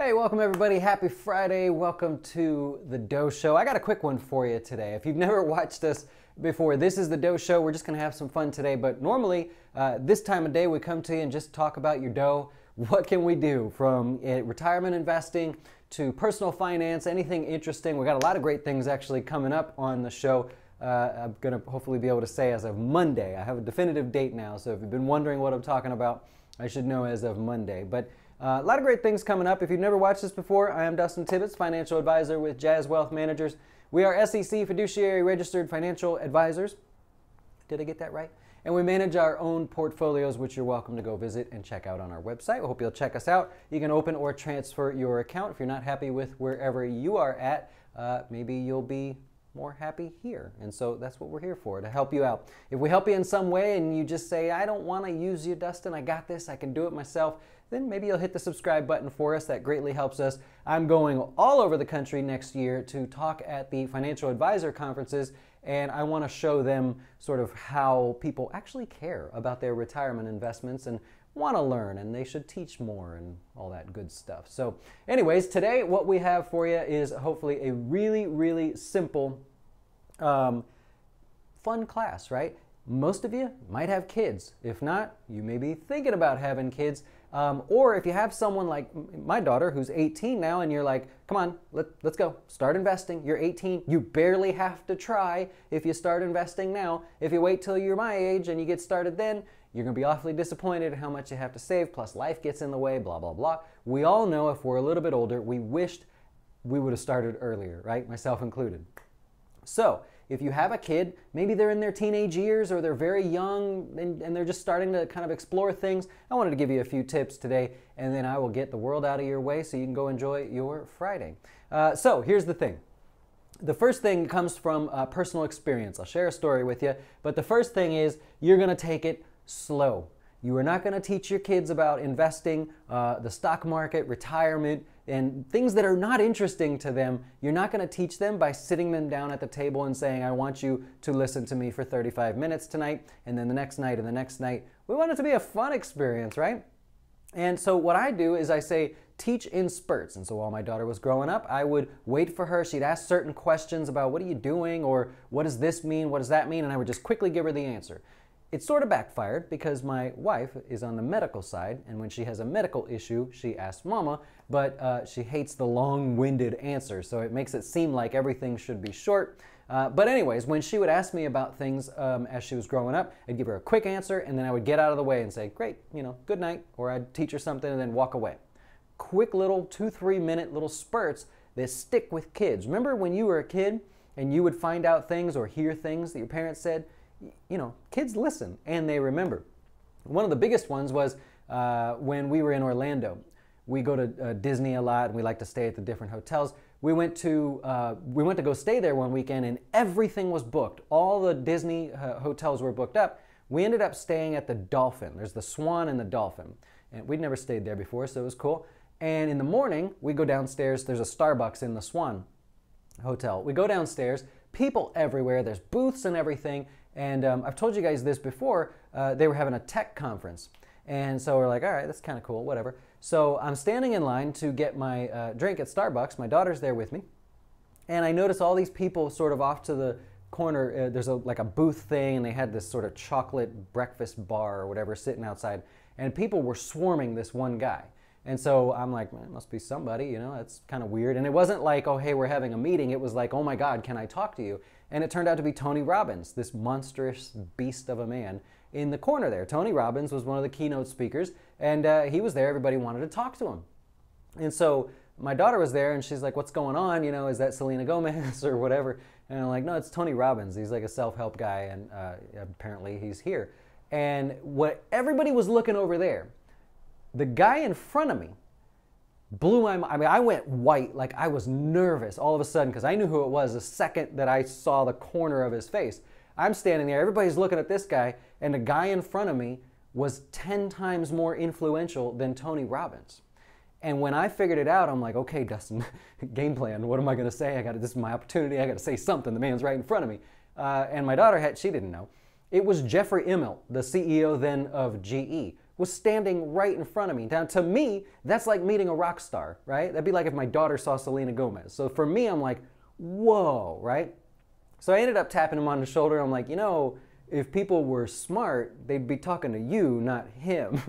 Hey, welcome everybody. Happy Friday. Welcome to The Dough Show. I got a quick one for you today. If you've never watched us before, this is The Dough Show. We're just going to have some fun today, but normally this time of day we come to you and just talk about your dough. What can we do from retirement investing to personal finance, anything interesting. We got a lot of great things actually coming up on the show. I'm going to hopefully be able to say as of Monday. I have a definitive date now, so if you've been wondering what I'm talking about, I should know as of Monday. But a lot of great things coming up. If you've never watched this before, I am Dustin Tibbetts, financial advisor with Jazz Wealth Managers. We are SEC fiduciary registered financial advisors. Did I get that right? And we manage our own portfolios, which you're welcome to go visit and check out on our website. I hope you'll check us out. You can open or transfer your account. If you're not happy with wherever you are at, maybe you'll be more happy here. And so that's what we're here for, to help you out. If we help you in some way and you just say, I don't want to use you, Dustin, I got this, I can do it myself, then maybe you'll hit the subscribe button for us. That greatly helps us. I'm going all over the country next year to talk at the financial advisor conferences, and I want to show them sort of how people actually care about their retirement investments and want to learn, and they should teach more and all that good stuff. So anyways, today what we have for you is hopefully a really, really simple, fun class, right? Most of you might have kids. If not, you may be thinking about having kids. Or if you have someone like my daughter who's 18 now and you're like, come on, let's go, start investing. You're 18, you barely have to try if you start investing now. If you wait till you're my age and you get started then, you're going to be awfully disappointed at how much you have to save, plus life gets in the way, blah, blah, blah. We all know if we're a little bit older, we wished we would have started earlier, right? Myself included. So if you have a kid, maybe they're in their teenage years or they're very young and they're just starting to kind of explore things, I wanted to give you a few tips today, and then I will get the world out of your way so you can go enjoy your Friday. So here's the thing. The first thing comes from personal experience. I'll share a story with you, but the first thing is you're going to take it slow. You are not going to teach your kids about investing, the stock market, retirement, and things that are not interesting to them. You're not going to teach them by sitting them down at the table and saying, I want you to listen to me for 35 minutes tonight, and then the next night and the next night. We want it to be a fun experience, right? And so what I do is I say, teach in spurts. And so while my daughter was growing up, I would wait for her. She'd ask certain questions about what are you doing, or what does this mean, what does that mean, and I would just quickly give her the answer. It sort of backfired because my wife is on the medical side, and when she has a medical issue, she asks mama, but she hates the long-winded answers, so it makes it seem like everything should be short. But anyways, when she would ask me about things as she was growing up, I'd give her a quick answer, and then I would get out of the way and say, great, good night, or I'd teach her something and then walk away. Quick little 2-3 minute little spurts that stick with kids. Remember when you were a kid and you would find out things or hear things that your parents said? Kids listen and they remember. One of the biggest ones was when we were in Orlando. We go to Disney a lot and we like to stay at the different hotels. We went to go stay there one weekend and everything was booked. All the Disney hotels were booked up. We ended up staying at the Dolphin. There's the Swan and the Dolphin. And we'd never stayed there before, so it was cool. And in the morning, we go downstairs. There's a Starbucks in the Swan Hotel. We go downstairs, people everywhere. There's booths and everything. And I've told you guys this before, they were having a tech conference. And so we're like, all right, that's kind of cool, whatever. So I'm standing in line to get my drink at Starbucks. My daughter's there with me. And I notice all these people sort of off to the corner. There's like a booth thing, and they had this sort of chocolate breakfast bar or whatever sitting outside. And people were swarming this one guy. And so I'm like, man, it must be somebody, that's kind of weird. And it wasn't like, oh, hey, we're having a meeting. It was like, oh my God, can I talk to you? And it turned out to be Tony Robbins, this monstrous beast of a man in the corner there. Tony Robbins was one of the keynote speakers, and he was there. Everybody wanted to talk to him. And so my daughter was there, and she's like, what's going on? Is that Selena Gomez or whatever? And I'm like, no, it's Tony Robbins. He's like a self-help guy, and apparently he's here. And what everybody was looking over there, the guy in front of me blew my mind. I mean, I went white, like I was nervous all of a sudden because I knew who it was the second that I saw the corner of his face. I'm standing there, everybody's looking at this guy, and the guy in front of me was 10 times more influential than Tony Robbins. And when I figured it out, I'm like, okay, Dustin, game plan, what am I going to say? This is my opportunity, I got to say something. The man's right in front of me. And my daughter she didn't know. It was Jeffrey Immelt, the CEO then of GE. was standing right in front of me. Now, to me, that's like meeting a rock star, right? That'd be like if my daughter saw Selena Gomez. So for me, I'm like, whoa, right? So I ended up tapping him on the shoulder. I'm like, you know, if people were smart, they'd be talking to you, not him.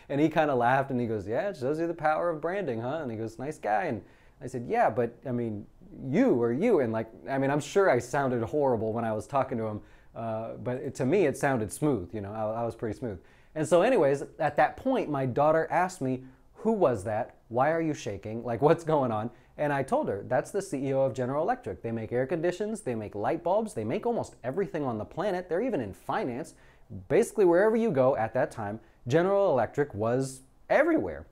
And he kind of laughed and he goes, yeah, it shows you the power of branding, huh? And he goes, nice guy. And I said, yeah, but I mean, you. And like, I mean, I'm sure I sounded horrible when I was talking to him, but to me, it sounded smooth. You know, I was pretty smooth. And so anyways, at that point, my daughter asked me, who was that? Why are you shaking? Like, what's going on? And I told her, that's the CEO of General Electric. They make air conditions, they make light bulbs, they make almost everything on the planet. They're even in finance. Basically, wherever you go at that time, General Electric was everywhere.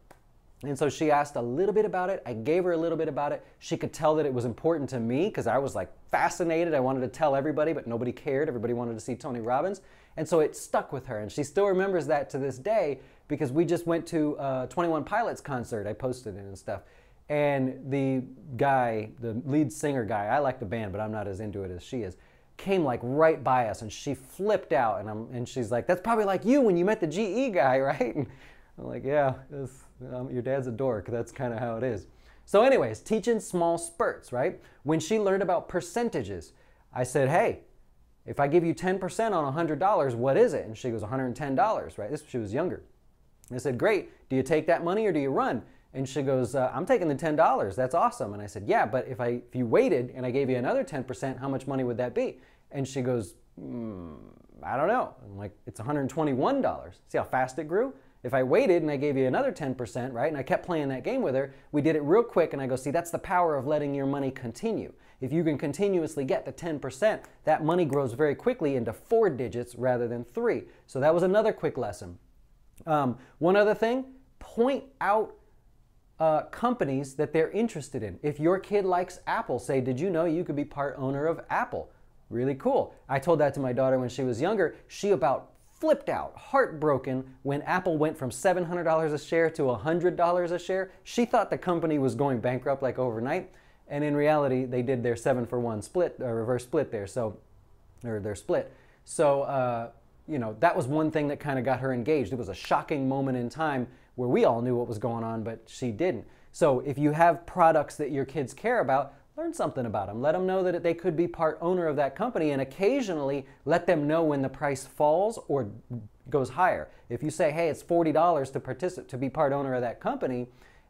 And so she asked a little bit about it. I gave her a little bit about it. She could tell that it was important to me because I was like fascinated. I wanted to tell everybody, but nobody cared. Everybody wanted to see Tony Robbins. And so it stuck with her. And she still remembers that to this day because we just went to a 21 Pilots concert. I posted it and stuff. And the guy, the lead singer guy, I like the band, but I'm not as into it as she is, came like right by us and she flipped out. And she's like, that's probably like you when you met the GE guy, right? And I'm like, yeah, your dad's a dork. That's kind of how it is. So anyways, teaching small spurts, right? When she learned about percentages, I said, hey, if I give you 10% on $100, what is it? And she goes, $110, right? She was younger. I said, great. Do you take that money or do you run? And she goes, I'm taking the $10. That's awesome. And I said, yeah, but if you waited and I gave you another 10%, how much money would that be? And she goes, I don't know. I'm like, it's $121. See how fast it grew? If I waited and I gave you another 10%, right, and I kept playing that game with her, we did it real quick, and I go, see, that's the power of letting your money continue. If you can continuously get the 10%, that money grows very quickly into 4 digits rather than 3. So that was another quick lesson. One other thing, point out companies that they're interested in. If your kid likes Apple, say, did you know you could be part owner of Apple? Really cool. I told that to my daughter when she was younger. She about flipped out, heartbroken, when Apple went from $700 a share to $100 a share. She thought the company was going bankrupt like overnight, and in reality, they did their 7-for-1 split, or reverse split there, or their split. So, you know, that was one thing that kind of got her engaged. It was a shocking moment in time where we all knew what was going on, but she didn't. So if you have products that your kids care about, learn something about them. Let them know that they could be part owner of that company, and occasionally let them know when the price falls or goes higher. If you say, hey, it's $40 to be part owner of that company,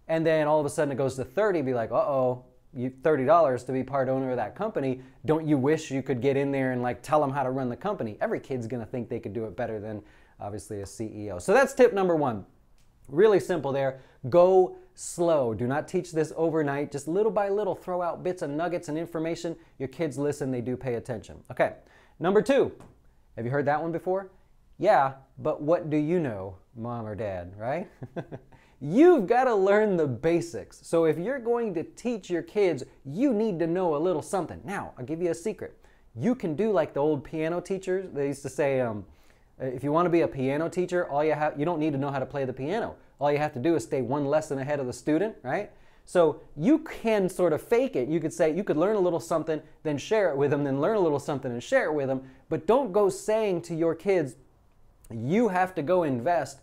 and then all of a sudden it goes to $30, be like, uh-oh, $30 to be part owner of that company. Don't you wish you could get in there and like tell them how to run the company? Every kid's gonna think they could do it better than obviously a CEO. So that's tip number 1. Really simple there. Go slow. Do not teach this overnight. Just little by little throw out bits and nuggets and information. Your kids listen, they do pay attention. Okay, number 2. Have you heard that one before? Yeah, but what do you know, mom or dad, right? You've got to learn the basics. So if you're going to teach your kids, you need to know a little something. Now, I'll give you a secret. You can do like the old piano teachers. They used to say, if you want to be a piano teacher, you don't need to know how to play the piano. All you have to do is stay one lesson ahead of the student, right? So you can sort of fake it. You could say, you could learn a little something, then share it with them, then learn a little something and share it with them. But don't go saying to your kids, you have to go invest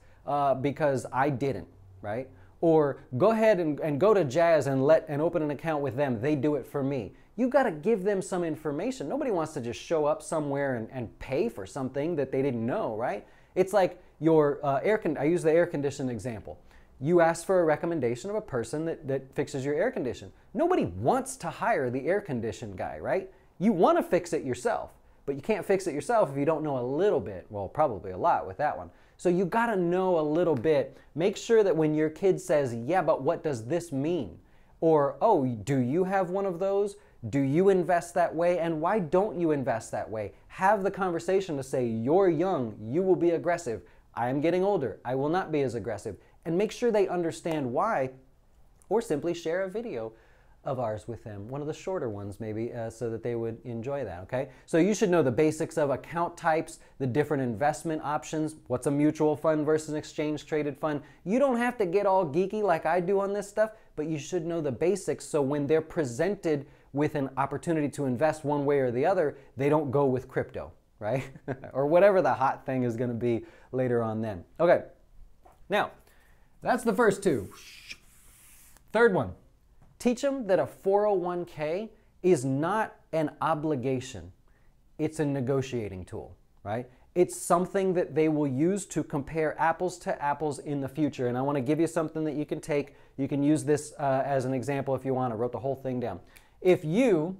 because I didn't, right? Or go ahead and go to Jazz and open an account with them. They do it for me. You got to give them some information. Nobody wants to just show up somewhere and pay for something that they didn't know, right? It's like your I use the air condition example. You ask for a recommendation of a person that fixes your air condition. Nobody wants to hire the air condition guy, right? You want to fix it yourself, but you can't fix it yourself if you don't know a little bit. Well, probably a lot with that one. So you got to know a little bit. Make sure that when your kid says, yeah, but what does this mean? Or, oh, do you have one of those? Do you invest that way? And why don't you invest that way? Have the conversation to say, you're young, you will be aggressive. I am getting older, I will not be as aggressive. And make sure they understand why, or simply share a video of ours with them, one of the shorter ones maybe, so that they would enjoy that, okay? So you should know the basics of account types, the different investment options, what's a mutual fund versus an exchange traded fund. You don't have to get all geeky like I do on this stuff, but you should know the basics so when they're presented with an opportunity to invest one way or the other, they don't go with crypto, right? Or whatever the hot thing is gonna be later on then. Okay, Now, that's the first two. Third one, teach them that a 401k is not an obligation. It's a negotiating tool, right? It's something that they will use to compare apples to apples in the future. And I want to give you something that you can take. You can use this as an example if you want. I wrote the whole thing down. If you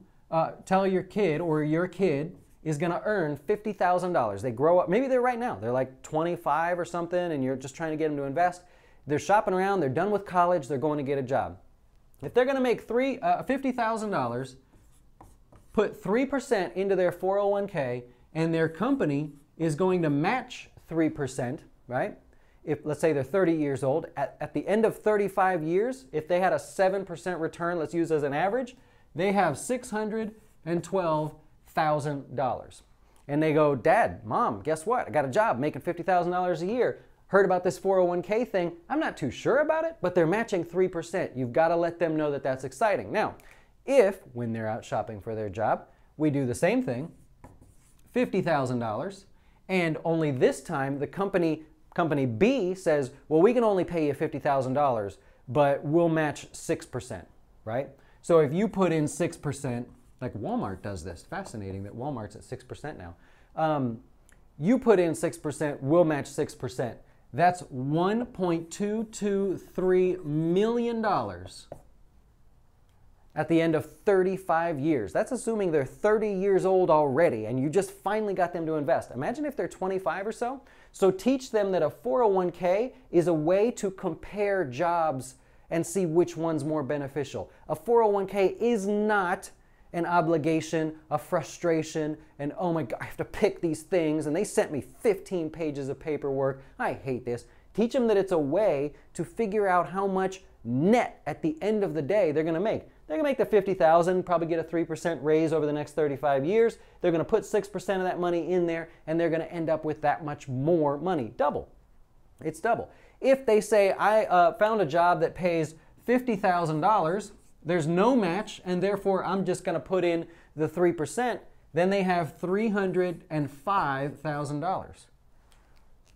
tell your kid, or your kid is going to earn $50,000, they grow up, maybe they're right now, they're like 25 or something, and you're just trying to get them to invest. They're shopping around, they're done with college, they're going to get a job. If they're going to make $50,000, put 3% into their 401k, and their company is going to match 3%, right? If, let's say they're 30 years old, at the end of 35 years, if they had a 7% return, let's use as an average, they have $612,000. And they go, Dad, Mom, guess what? I got a job making $50,000 a year. Heard about this 401k thing. I'm not too sure about it, but they're matching 3%. You've got to let them know that that's exciting. Now, if, when they're out shopping for their job, we do the same thing, $50,000, and only this time the company B says, well, we can only pay you $50,000, but we'll match 6%, right? So if you put in 6%, like Walmart does this, fascinating that Walmart's at 6% now. You put in 6%, we'll match 6%. That's $1.223 million at the end of 35 years. That's assuming they're 30 years old already and you just finally got them to invest. Imagine if they're 25 or so. So teach them that a 401k is a way to compare jobs and see which one's more beneficial. A 401k is not an obligation, a frustration, and oh my God, I have to pick these things, and they sent me 15 pages of paperwork. I hate this. Teach them that it's a way to figure out how much net at the end of the day they're going to make. They're going to make the $50,000, probably get a 3% raise over the next 35 years. They're going to put 6% of that money in there, and they're going to end up with that much more money. Double. It's double. If they say, I found a job that pays $50,000, there's no match, and therefore I'm just going to put in the 3%, then they have $305,000.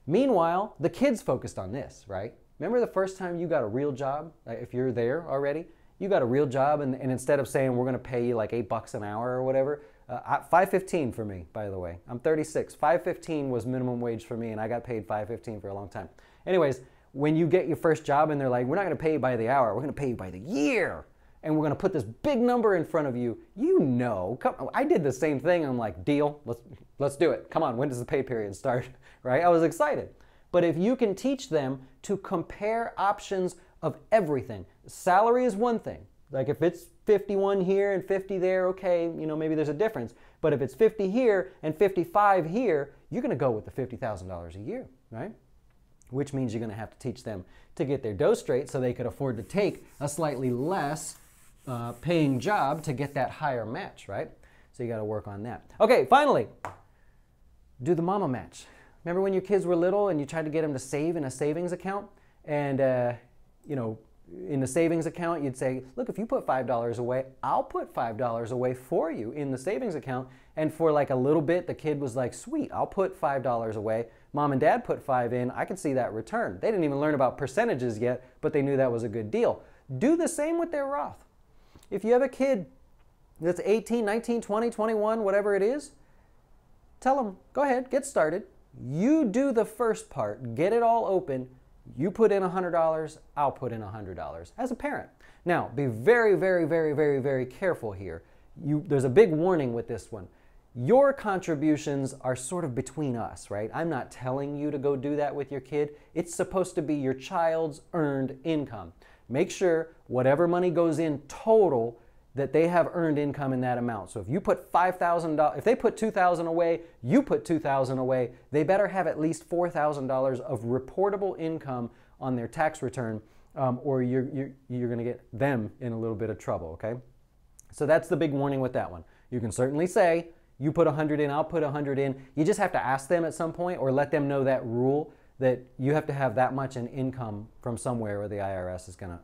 Meanwhile, the kid's focused on this, right? Remember the first time you got a real job, if you're there already? You got a real job, and instead of saying we're going to pay you like $8 an hour or whatever, $5.15 for me, by the way. I'm 36. $5.15 was minimum wage for me, and I got paid $5.15 for a long time. Anyways, when you get your first job and they're like, we're not going to pay you by the hour, we're going to pay you by the year, and we're going to put this big number in front of you, you know, I did the same thing. I'm like, deal, let's do it. Come on, when does the pay period start? Right? I was excited. But if you can teach them to compare options of everything, salary is one thing. Like if it's 51 here and 50 there, okay, you know, maybe there's a difference. But if it's 50 here and 55 here, you're going to go with the $50,000 a year, right? Which means you're going to have to teach them to get their dough straight so they could afford to take a slightly less paying job to get that higher match, right? So you got to work on that. Okay, finally, do the mama match. Remember when your kids were little and you tried to get them to save in a savings account? And, you know, in the savings account, you'd say, look, if you put $5 away, I'll put $5 away for you in the savings account. And for like a little bit, the kid was like, sweet, I'll put $5 away. Mom and dad put 5 in. I can see that return. They didn't even learn about percentages yet, but they knew that was a good deal. Do the same with their Roth. If you have a kid that's 18, 19, 20, 21, whatever it is, tell them, go ahead, get started. You do the first part, get it all open. You put in $100, I'll put in $100 as a parent. Now, be very, very, very, very, very careful here. There's a big warning with this one. Your contributions are sort of between us, right? I'm not telling you to go do that with your kid. It's supposed to be your child's earned income. Make sure whatever money goes in total that they have earned income in that amount. So if you put $5,000, if they put $2,000 away, you put $2,000 away, they better have at least $4,000 of reportable income on their tax return, or you're going to get them in a little bit of trouble, okay? So that's the big warning with that one. You can certainly say, you put 100 in, I'll put 100 in. You just have to ask them at some point or let them know that rule that you have to have that much in income from somewhere, or the IRS is going to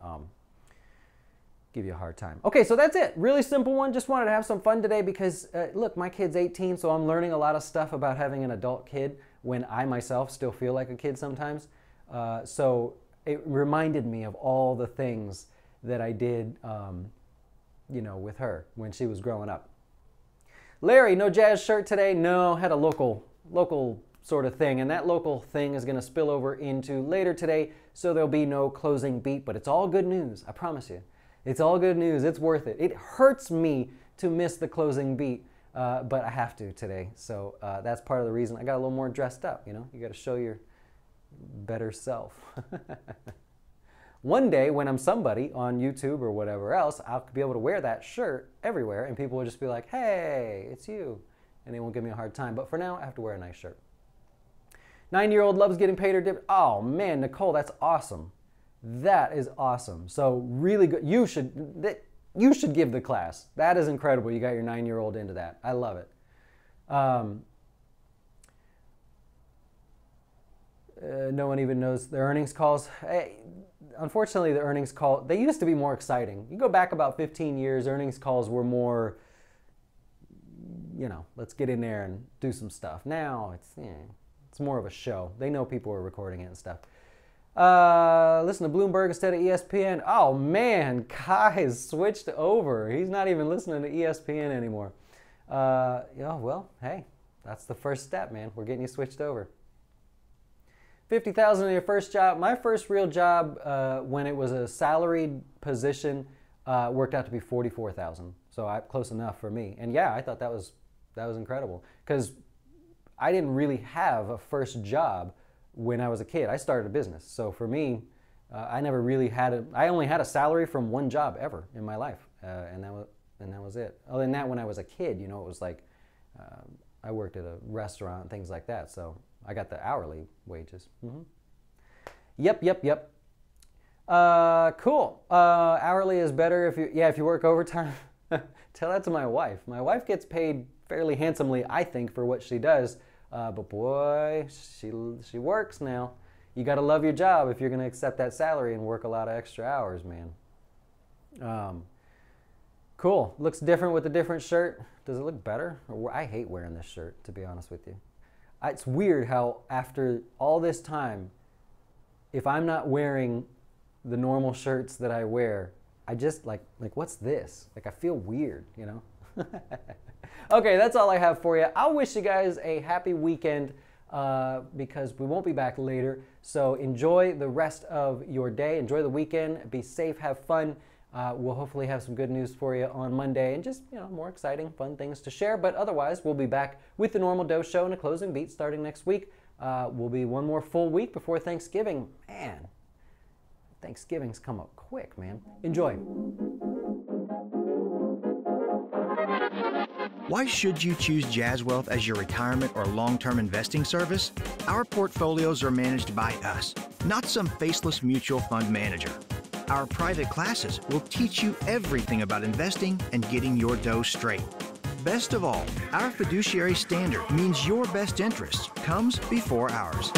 give you a hard time. Okay, so that's it. Really simple one. Just wanted to have some fun today because, look, my kid's 18, so I'm learning a lot of stuff about having an adult kid when I myself still feel like a kid sometimes. So it reminded me of all the things that I did, you know, with her when she was growing up. Larry, no jazz shirt today? No, had a local sort of thing, and that local thing is going to spill over into later today, so there'll be no closing beat, but it's all good news, I promise you. It's all good news. It's worth it. It hurts me to miss the closing beat, but I have to today, so that's part of the reason I got a little more dressed up, you know? You got to show your better self. One day when I'm somebody on YouTube or whatever else, I'll be able to wear that shirt everywhere and people will just be like, hey, it's you. And they won't give me a hard time. But for now, I have to wear a nice shirt. 9-year-old loves getting paid or dip. Oh man, Nicole, that's awesome. That is awesome. So really good. You should give the class. That is incredible. You got your 9-year-old into that. I love it. No one even knows the earnings calls. Hey, unfortunately, the earnings call, they used to be more exciting. You go back about 15 years, earnings calls were more, you know, let's get in there and do some stuff. Now it's more of a show. They know people are recording it and stuff. Listen to Bloomberg instead of ESPN. Oh man, Kai has switched over. He's not even listening to ESPN anymore. Yeah, well, hey, that's the first step, man. We're getting you switched over. 50,000 in your first job. My first real job, when it was a salaried position, worked out to be 44,000. So close enough for me. And yeah, I thought that was incredible because I didn't really have a first job when I was a kid. I started a business. So for me, I never really had I only had a salary from one job ever in my life, and that was it. Other than that, when I was a kid, you know, it was like I worked at a restaurant and things like that. So I got the hourly wages. Yep. Cool. Hourly is better if you work overtime. Tell that to my wife. My wife gets paid fairly handsomely, I think, for what she does. But boy, she works now. You got to love your job if you're going to accept that salary and work a lot of extra hours, man. Cool. Looks different with a different shirt. Does it look better? I hate wearing this shirt, to be honest with you. It's weird how after all this time, if I'm not wearing the normal shirts that I wear, I just like what's this? Like I feel weird, you know? Okay, that's all I have for you. I'll wish you guys a happy weekend because we won't be back later. So enjoy the rest of your day. Enjoy the weekend. Be safe. Have fun. We'll hopefully have some good news for you on Monday and just, you know, more exciting, fun things to share. But otherwise, we'll be back with the normal Dose Show and a closing beat starting next week. We'll be one more full week before Thanksgiving. Man, Thanksgiving's come up quick, man. Enjoy. Why should you choose Jazz Wealth as your retirement or long-term investing service? Our portfolios are managed by us, not some faceless mutual fund manager. Our private classes will teach you everything about investing and getting your dough straight. Best of all, our fiduciary standard means your best interest comes before ours.